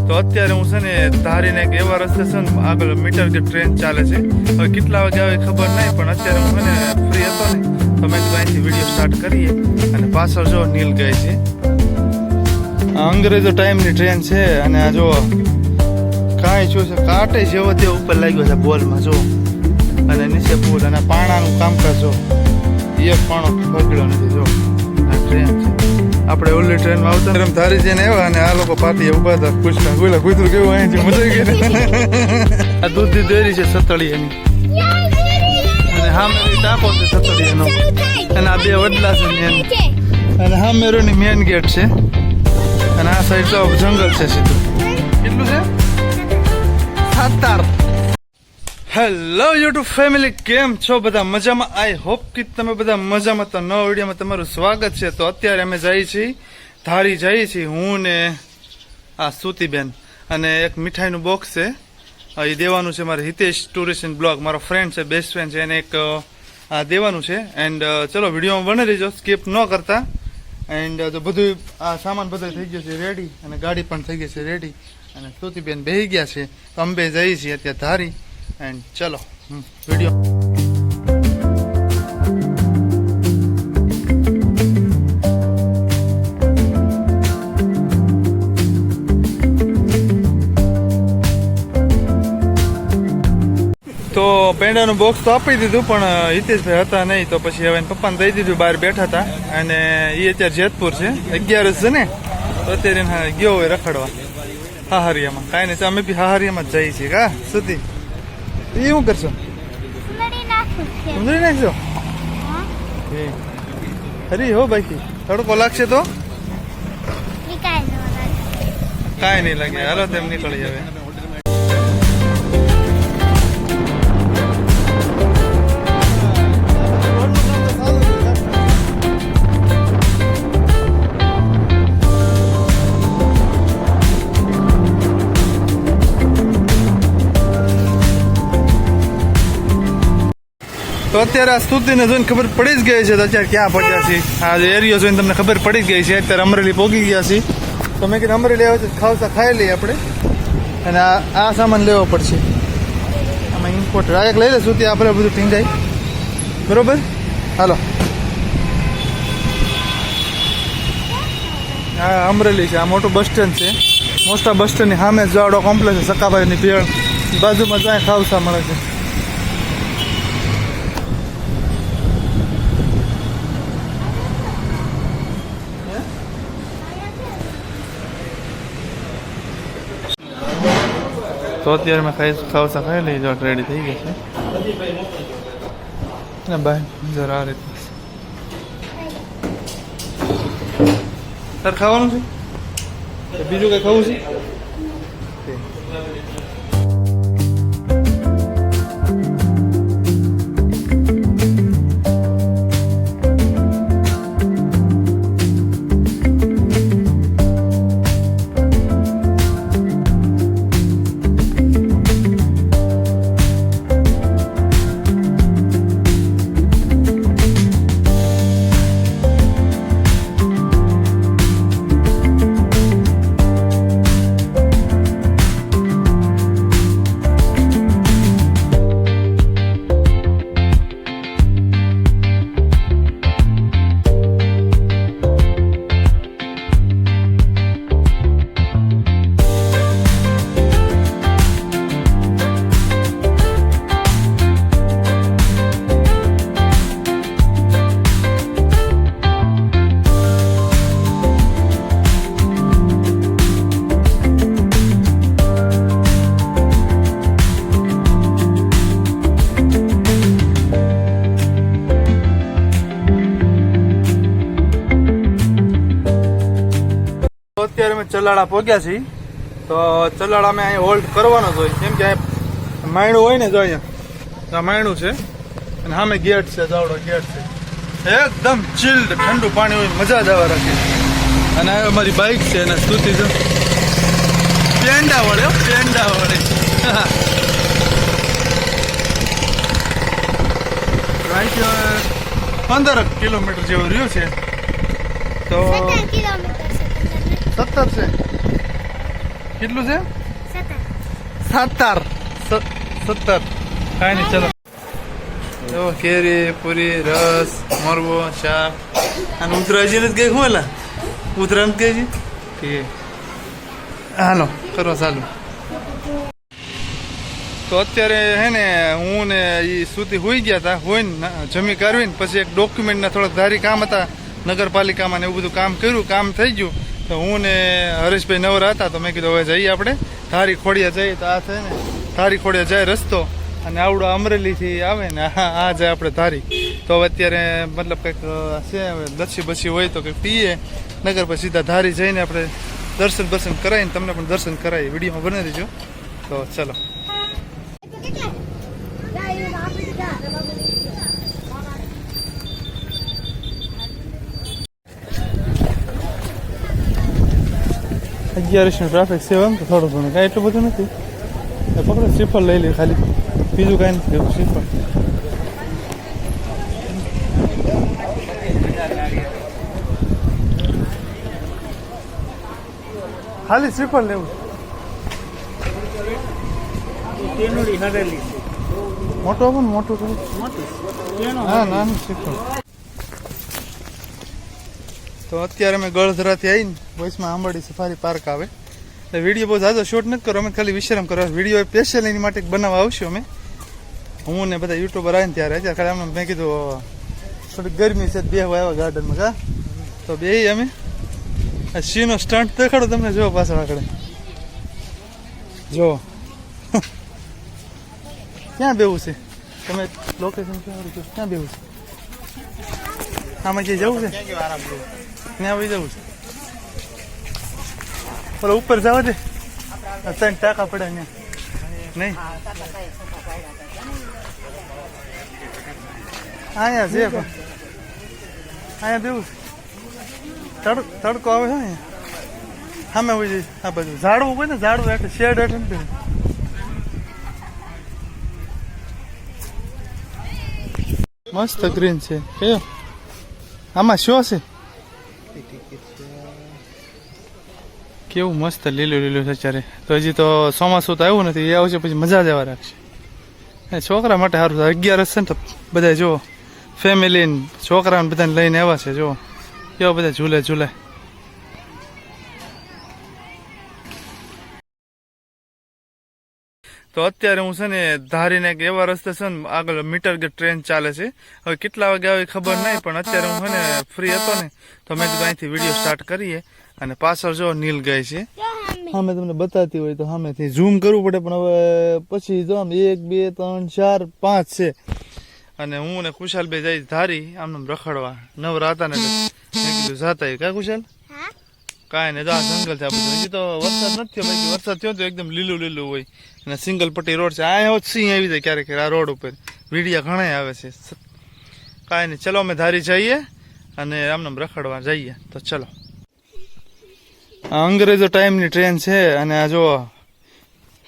તો અત્યારે હું છે ને ધારીને એક એવા રસ્તે છે ને આગળ મીટર કે ટ્રેન ચાલે છે. હવે કેટલા વાગે આવે ખબર નહીં, પણ અત્યારે હું છે ને ફ્રી હતો ને તો મેં કીધું અહીંથી વિડીયો સ્ટાર્ટ કરીએ. અને પાછળ જો નીલ ગઈ છે. આ અંગ્રેજો ટાઈમની ટ્રેન છે. અને આ જો કાંઈ શું છે, કાંટે જેવો તે ઉપર લાગ્યો છે બોલમાં જો. અને નીચે પુલ અને પાણાનું કામકાજ જો, એક પાણો પકડ્યો નથી જો. આ ટ્રેન છે. આપણે ઓલી ટ્રેનમાં આવતા ધારી જઈને આવ્યા અને આ લોકો પાટીએ ઉભા હતા પૂછતા બોલા કૂતરું કેવું અહીંથી મજા ગઈ. આ દૂધની ડેરી છે સતળીયાની. અને હા મેરી ટાંકો છે સતળીયાનો. અને આ બે વડલા છે મેન. અને હા મેરોની મેન ગેટ છે. અને આ સાઈડ તો જંગલ છે સીધું. કેટલું છે? 7. હેલો યુટ્યુબ ફેમિલી, કેમ છો બધા? મજામાં? આઈ હોપ કે તમે બધા મજામાં. તો નવા વિડીયોમાં તમારું સ્વાગત છે. તો અત્યારે અમે જઈએ છીએ ધારી જઈએ છીએ, હું ને આ સુતીબેન. અને એક મીઠાઈનું બોક્સ છે એ દેવાનું છે મારે હિતેશ ટુરિસ્ટ એન્ડ બ્લોગ, મારો ફ્રેન્ડ છે, બેસ્ટ ફ્રેન્ડ છે, એને એક આ દેવાનું છે. એન્ડ ચલો વિડીયોમાં બને રહીજો, સ્કીપ ન કરતા. એન્ડ તો બધું આ સામાન બધો થઈ ગયો છે રેડી, અને ગાડી પણ થઈ ગઈ છે રેડી. અને સુતીબેન બેસી ગયા છે. તો અમે બે જઈએ છીએ અત્યારે ધારી. એન્ડ ચલો વિડીયો. તો પેંડાનું બોક્સ તો આપી દીધું, પણ હિતેશભાઈ હતા નહીં, તો પછી હવે પપ્પાને દઈ દીધું. બહાર બેઠા હતા. અને એ અત્યારે જેતપુર છે, 11 છે ને, તો અત્યારે ગયો હોય રખડવા હાહરિયામાં. કાંઈ નહીં, અમે બી હાહરિયામાં જ જઈએ છીએ. કા સુધી એ શું કરશો? ઉંદરી નાખશો? હરી હો બાકી તડકો લાગશે તો કાંઈ નહીં લાગે. હાલો તેમ નીકળી હવે. તો અત્યારે આ સ્તુતિને જોઈને ખબર પડી જ ગઈ છે. તો અત્યારે ક્યાં પહોંચ્યા છીએ, આ જે એરિયો જોઈને તમને ખબર પડી જ ગઈ છે. અત્યારે અમરેલી પહોંચી ગયા છીએ. તો મેં કીધું અમરેલી આવે છે ખાવસા ખાઈ લઈએ આપણે. અને આ સામાન લેવો પડશે. આમાં ઇમ્પોર્ટ એક લઈ લઈશું ત્યાં આપણે બધું ટીંગાઈ. બરોબર, હાલો. આ અમરેલી છે, આ મોટું બસ સ્ટેન્ડ છે. મોટા બસ સ્ટેન્ડની સામે જાવડો કોમ્પ્લેક્સ છે, સકાભાઈની ભેળ બાજુમાં જાય ખાવસા મળે છે. તો અત્યારે મેં ખાવસા ખાઈ લઈ જો રેડી થઈ ગઈ છે. બાય જરા આ રીતે તાર ખાવાનું છે, બીજું કઈ ખાવું છે? અત્યારે અમે ચલાળા પહોંચ્યા છીએ. તો ચલાળામાં અહીંયા હોલ્ડ કરવાનો જ હોય, કેમ કે માયણું હોય ને, જો અહીંયા માયણું છે. અને સામે ગેટ છે, જાવડો ગેટ છે. એકદમ ચિલ્ડ ઠંડુ પાણી હોય, મજા જ આવવા રાખે. અને અમારી બાઇક છે અને સ્તુતિ છે પેંડા વળે 15 કિલોમીટર જેવું રહ્યું છે. તો 17 છે. કેટલું છે 17 કાંઈ નહીં ચલો જો કેરી પૂરી રસ મરવો શાક અને ઉતરાજી નથી ગઈ હું એલા ઉતરા નથી ગઈ ઠીક હાલો કરો ચાલુ તો અત્યારે હે ને હું ને એ સુધી હોઈ ગયા હતા હોય ને જમી કરવીને પછી એક ડોક્યુમેન્ટના થોડાક ધારી કામ હતા નગરપાલિકામાં ને એવું બધું કામ કર્યું કામ થઈ ગયું તો હું ને હરેશભાઈ નવરા હતા તો મેં કીધું હવે જઈએ આપણે ધારી ખોડિયા જઈએ તો આ છે ને ધારી ખોડિયા જાય રસ્તો અને આવડો અમરેલીથી આવે ને આ જાય આપણે ધારી તો હવે અત્યારે મતલબ કંઈક છે હવે લચ્છી બચ્છી હોય તો કંઈક પીએ નગર પછી સીધા ધારી જઈને આપણે દર્શન કરાવીને તમને પણ દર્શન કરાવીએ વિડીયોમાં બનાવી દેજો તો ચલો અગિયારસનું ટ્રાફિક છે એમ તો થોડું ઘણું કાંઈ એટલું બધું નથી પકડો શ્રીફળ લઈ લે ખાલી બીજું કાંઈ નથી લેવું શ્રીફળ ખાલી શ્રીફળ લેવું મોટો આપો ને મોટું કરું હા નાનું શ્રીફળ તો અત્યારે અમે ગળધરાથી આવીને વોઇસમાં આંબાડી સફારી પાર્ક આવે એટલે વિડીયો બહુ ઝાઝો શૂટ નથી કરો અમે ખાલી વિશ્રામ કરવા વિડીયો સ્પેશિયલ એની માટે બનાવવા આવશું અમે હું ને બધા યુટ્યુબર આવે ને ત્યારે અત્યારે ખાલી મેં કીધું થોડીક ગરમી છે બે આવ્યા ગાર્ડનમાં કા તો બે અમે સિંહનો સ્ટન્ટ દેખાડો તમને જો પાછળ આગળ જો ક્યાં બેવું છે તમે લોકેશન ક્યાં બેવું છે આમાં ક્યાં જવું છે ત્યાં આવી જવું છે બોલો ઉપર જવા દે 3 ટાંકા પડે અહીંયા નહીં અહીંયા છે પણ અહીંયા બેવું તડકો આવે છે ને સામે હોય જાય આ બાજુ ઝાડવું હોય ને ઝાડવું એટલે શેડ એટલે મસ્ત ગ્રીન છે કયો આમાં શું છે કેવું મસ્ત લીલું છે અત્યારે તો હજી તો ચોમાસું તો આવ્યું નથી એ આવશે પછી મજા જ આવવા રાખશે છોકરા માટે સારું 11 છે ને તો બધા જો ફેમિલી છોકરાને બધાને લઈને આવ્યા છે જો કેવા બધા ઝૂલે તો અત્યારે હું છે ને ધારીને એક એવા રસ્તે છે ને આગળ મીટર ગેટ ટ્રેન ચાલે છે હવે કેટલા વાગે આવે ખબર નહીં પણ અત્યારે હું છે ને ફ્રી હતો ને તો મેં કીધું અહીંથી વિડીયો સ્ટાર્ટ કરીએ અને પાછળ જો નીલ ગઈ છે સામે તમને બતાતી હોય તો સામેથી ઝૂમ કરવું પડે પણ હવે પછી જો આમ 1 2 3 4 5 છે અને હું ને ખુશાલ બે જઈ ધારી આમ રખડવા નવરા હતા ને મેં કીધું જાતા કા ખુશાલ કાંઈ નહીં તો આ જંગલ છે આ બધું હજી તો વરસાદ નથી થયો બાકી વરસાદ થયો તો એકદમ લીલું હોય અને સિંગલ પટ્ટી રોડ છે આ સિંહ આવી જાય ક્યારેક આ રોડ ઉપર વીડિયા ઘણા આવે છે કાંઈ નહીં ચલો અમે ધારી જઈએ અને આમને રખડવા જઈએ તો ચલો આ અંગ્રેજો ટાઈમની ટ્રેન છે અને આ જો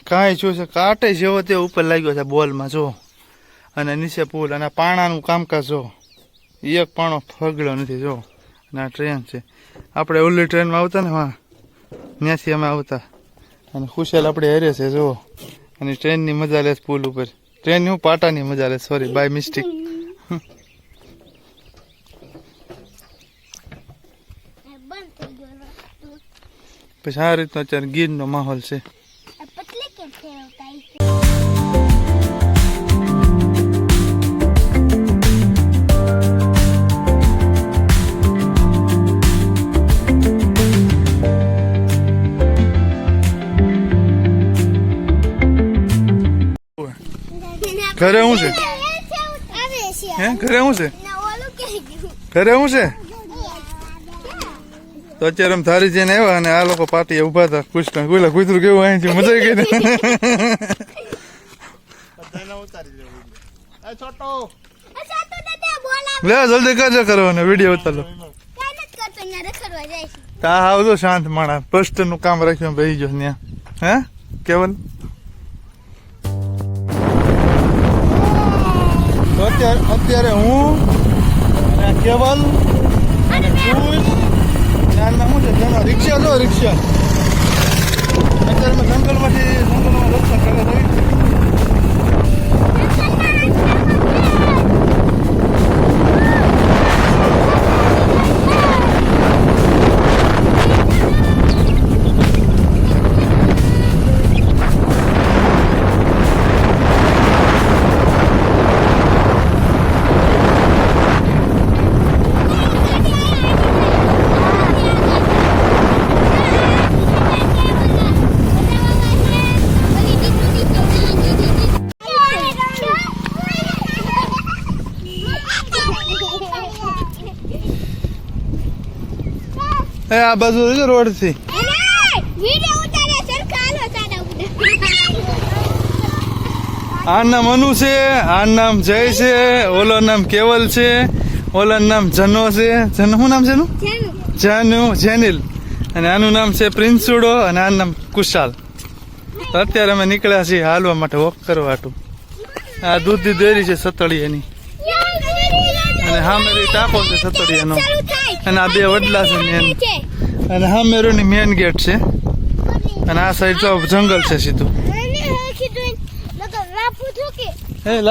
કાંઈ શું છે કાંટે જેવો તે ઉપર લાગ્યો છે બોલમાં જો અને નીચે પુલ અને પાણાનું કામકાજ જો એક પાણો ફગડ્યો નથી જો અને આ ટ્રેન છે આપણે ઓલી ટ્રેનમાં આવતા ને હા ત્યાંથી અમે આવતા અને ખુશાલ આપણે હેરે છે જો અને ટ્રેનની મજા લે પુલ ઉપર ટ્રેનની હું પાટાની મજા લે સોરી બાય મિસ્ટેક પછી આ રીતનો અત્યારે ગીરનો માહોલ છે ઘરે હું છે હે ઘરે હું છે ઘરે હું છે તો અત્યારે અમે ધારી જઈને આવ્યા અને આ લોકો પાર્ટી ઉભા હતા કુસ્તા કોઈલા કૂતરું કેવું અહીં છે મજા ગઈ ને લે જલ્દી કરજો કરવાનો વિડીયો ઉતારો તા આવજો શાંત માણા પ્રશ્ન નું કામ રાખ્યું બેસી ગયો ત્યાં હે કેવલ અત્યારે હું કેવલ અને ખુશ રિક્ષા લો રિક્ષા અત્યારે અમે જંગલમાં રસ્તા કરવા જઈએ છીએ. એ આ બાજુ રોડ થી આ નામ અનુ છે, આ નામ જય છે, ઓલો નામ કેવલ છે, ઓલા નામ જનો છે. જનો શું નામ છે એનું? જાનુ જેનિલ. અને આનું નામ છે પ્રિન્સુડો અને આનું નામ કુશાલ. તો અત્યારે અમે નીકળ્યા છીએ હાલવા માટે, વોક કરવા હાટુ. આ દૂધની ડેરી છે સતળિયાની, અને હામેરી ટાંકો છે સતળિયાનો, અને આ બે વડલા છે મેન, અને હામેરોની મેન ગેટ છે, અને આ સાઈડ તો જંગલ છે સીધું.